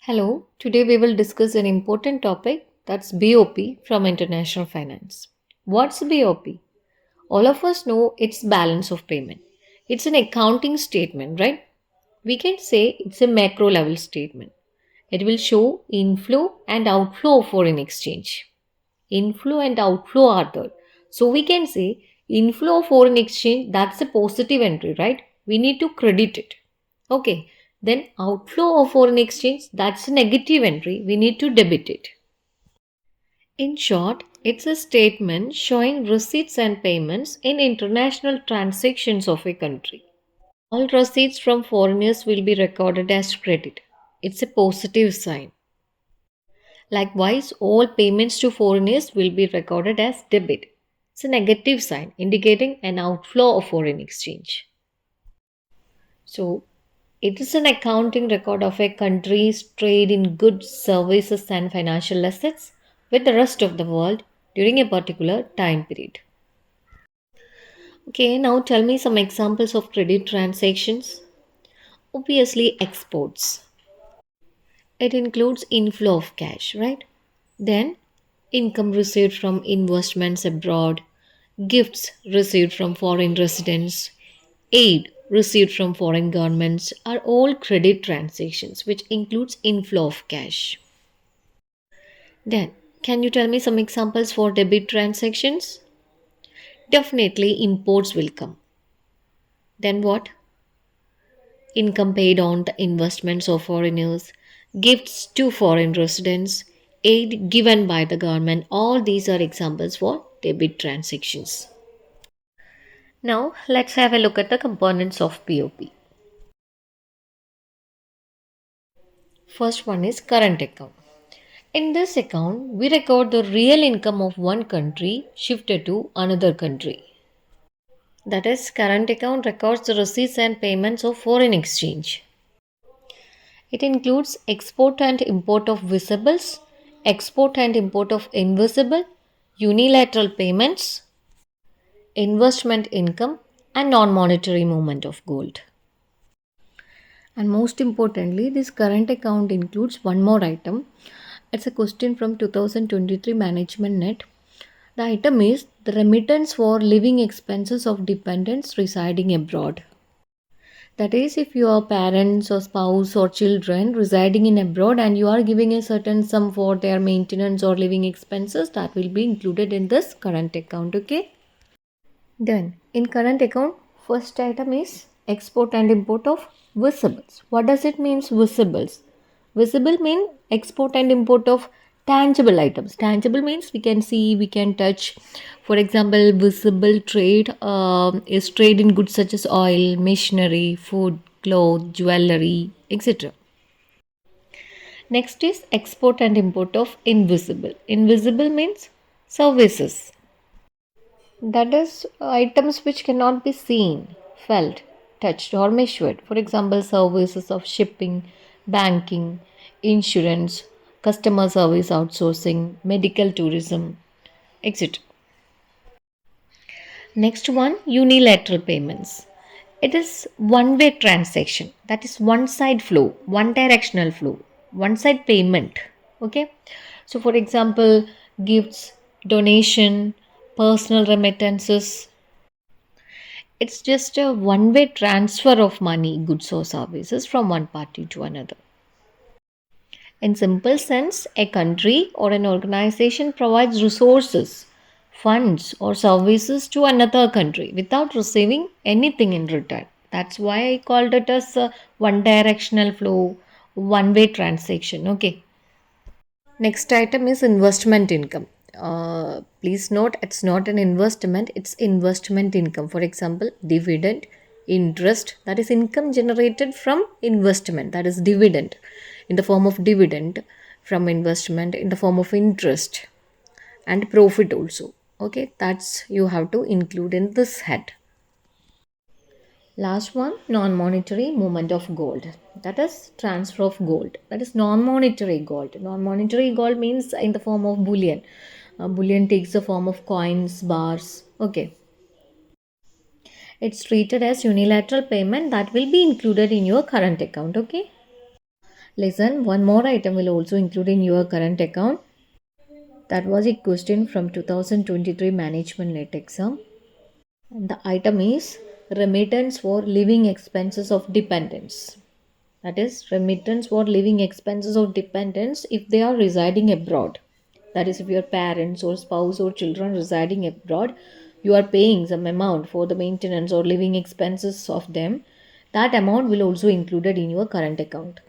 Hello, today we will discuss an important topic that's BOP from International Finance. What's BOP? All of us know it's balance of payment. It's an accounting statement, right? We can say it's a macro level statement. It will show inflow and outflow of foreign exchange. Inflow and outflow are there. So we can say inflow of foreign exchange, that's a positive entry, right? We need to credit it. Okay, then outflow of foreign exchange, that's a negative entry. We need to debit it. In short, it's a statement showing receipts and payments in international transactions of a country. All receipts from foreigners will be recorded as credit. It's a positive sign. Likewise, all payments to foreigners will be recorded as debit. It's a negative sign indicating an outflow of foreign exchange. So, it is an accounting record of a country's trade in goods, services, and financial assets with the rest of the world during a particular time period. Okay, now tell me some examples of credit transactions. Obviously, exports. It includes inflow of cash, right? Then, income received from investments abroad, gifts received from foreign residents, aid received from foreign governments are all credit transactions, which includes inflow of cash. Then, can you tell me some examples for debit transactions? Definitely, imports will come. Then what? Income paid on the investments of foreigners, gifts to foreign residents, aid given by the government. All these are examples for debit transactions. Now, let's have a look at the components of POP. First one is current account. In this account, we record the real income of one country shifted to another country. That is, current account records the receipts and payments of foreign exchange. It includes export and import of visibles, export and import of invisible, unilateral payments, investment income, and non monetary movement of gold. And most importantly, this current account includes one more item. It's a question from 2023 Management Net. The item is the remittance for living expenses of dependents residing abroad. That is, if your parents or spouse or children residing in abroad and you are giving a certain sum for their maintenance or living expenses, that will be included in this current account. Okay. Then, in current account, first item is export and import of visibles. What does it mean, visibles? Visible mean export and import of tangible items. Tangible means we can see, we can touch. For example, visible trade is trade in goods such as oil, machinery, food, clothes, jewelry, etc. Next is export and import of invisible. Invisible means services. That is, items which cannot be seen, felt, touched, or measured. For example, services of shipping, banking, insurance, customer service outsourcing, medical tourism, etc. Next one, unilateral payments. It is one way transaction, that is one side flow, one directional flow, one side payment. Okay, so for example, gifts, donation, personal remittances, it's just a one way transfer of money, goods, or services from one party to another. In simple sense, a country or an organization provides resources, funds, or services to another country without receiving anything in return. That's why I called it as a one directional flow, one way transaction. Okay. Next item is investment income. Please note it's not an investment, it's investment income. For example, dividend, interest, that is income generated from investment, that is dividend in the form of dividend from investment, in the form of interest and profit also. Okay, that's you have to include in this head. Last one, non-monetary movement of gold. That is transfer of gold. That is non-monetary gold. Non-monetary gold means in the form of bullion. Bullion takes the form of coins, bars. Okay. It's treated as unilateral payment that will be included in your current account. Okay. Listen, one more item will also include in your current account. That was a question from 2023 management net exam. And the item is remittance for living expenses of dependents. That is remittance for living expenses of dependents if they are residing abroad. That is, if your parents or spouse or children residing abroad, you are paying some amount for the maintenance or living expenses of them. That amount will also included in your current account.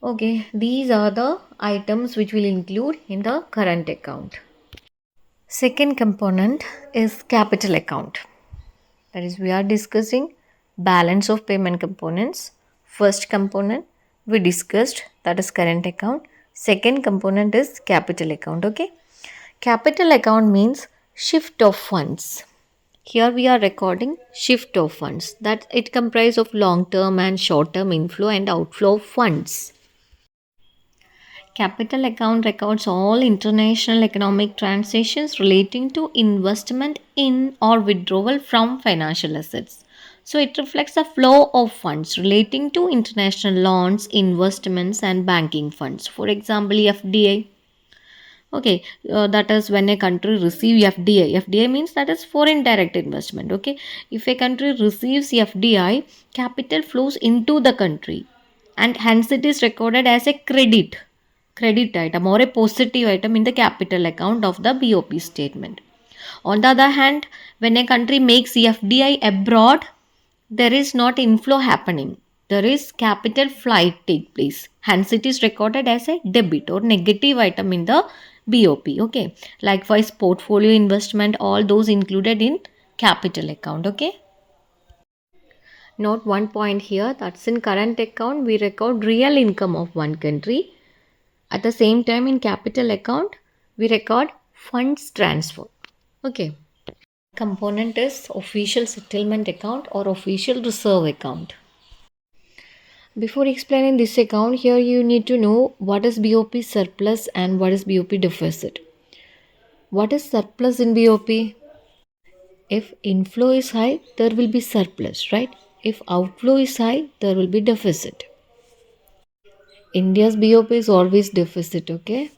Okay, these are the items which will include in the current account. Second component is capital account. That is, we are discussing balance of payment components. First component we discussed, that is current account. Second component is capital account. Okay, capital account means shift of funds. Here we are recording shift of funds, that it comprises of long term and short term inflow and outflow of funds. Capital account records all international economic transactions relating to investment in or withdrawal from financial assets. So it reflects the flow of funds relating to international loans, investments, and banking funds. For example, FDI. Okay, that is when a country receives FDI. FDI means that is foreign direct investment. Okay, if a country receives FDI, capital flows into the country, and hence it is recorded as a credit item or a positive item in the capital account of the BOP statement. On the other hand, when a country makes FDI abroad, there is not inflow happening. There is capital flight take place. Hence, it is recorded as a debit or negative item in the BOP. Okay. Likewise, portfolio investment, all those included in capital account. Okay. Note one point here, that's in current account we record real income of one country. At the same time, in capital account we record funds transfer. Okay. Component is official settlement account or official reserve account. Before explaining this account, here you need to know what is BOP surplus and what is BOP deficit. What is surplus in BOP? If inflow is high, there will be surplus, right? If outflow is high, there will be deficit. India's BOP is always deficit, okay?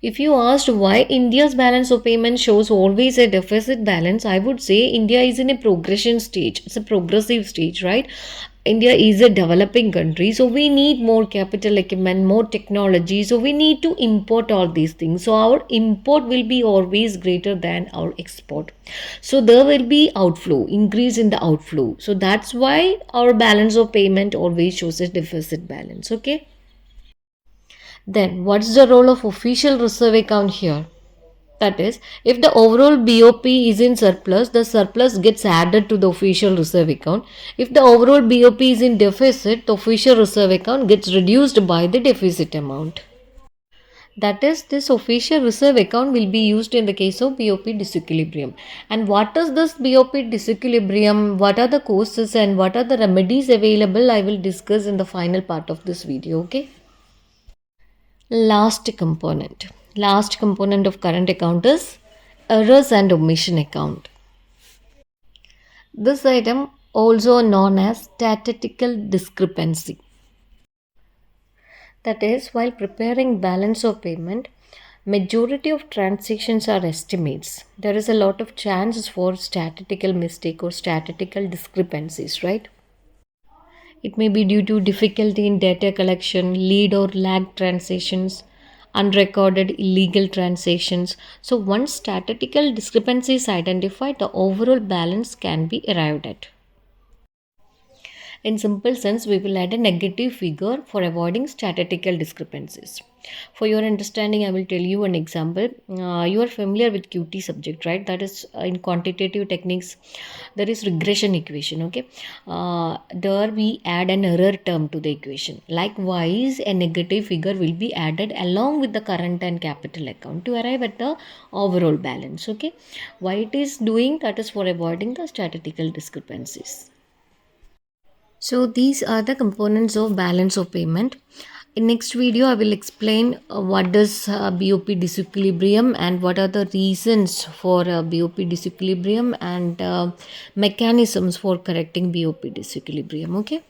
If you asked why India's balance of payment shows always a deficit balance, I would say India is in a progression stage. It's a progressive stage, right? India is a developing country, so we need more capital equipment, more technology. So we need to import all these things. So our import will be always greater than our export. So there will be outflow, increase in the outflow. So that's why our balance of payment always shows a deficit balance. Okay. Then what's the role of official reserve account here? That is, if the overall BOP is in surplus, the surplus gets added to the official reserve account. If the overall BOP is in deficit, the official reserve account gets reduced by the deficit amount. That is, this official reserve account will be used in the case of BOP disequilibrium. And what is this BOP disequilibrium? What are the causes and what are the remedies available? I will discuss in the final part of this video. Okay. Last component of current account is errors and omission account. This item also known as statistical discrepancy. That is, while preparing balance of payment, majority of transactions are estimates. There is a lot of chances for statistical mistake or statistical discrepancies, right? It may be due to difficulty in data collection, lead or lag transactions, unrecorded illegal transactions. So once statistical discrepancy is identified, the overall balance can be arrived at. In simple sense, we will add a negative figure for avoiding statistical discrepancies. For your understanding, I will tell you an example. You are familiar with QT subject, right? That is in quantitative techniques, there is regression equation, okay? There we add an error term to the equation. Likewise, a negative figure will be added along with the current and capital account to arrive at the overall balance, okay? Why it is doing that is for avoiding the statistical discrepancies. So these are the components of balance of payment. In next video, I will explain what does BOP disequilibrium and what are the reasons for BOP disequilibrium and mechanisms for correcting BOP disequilibrium. Okay.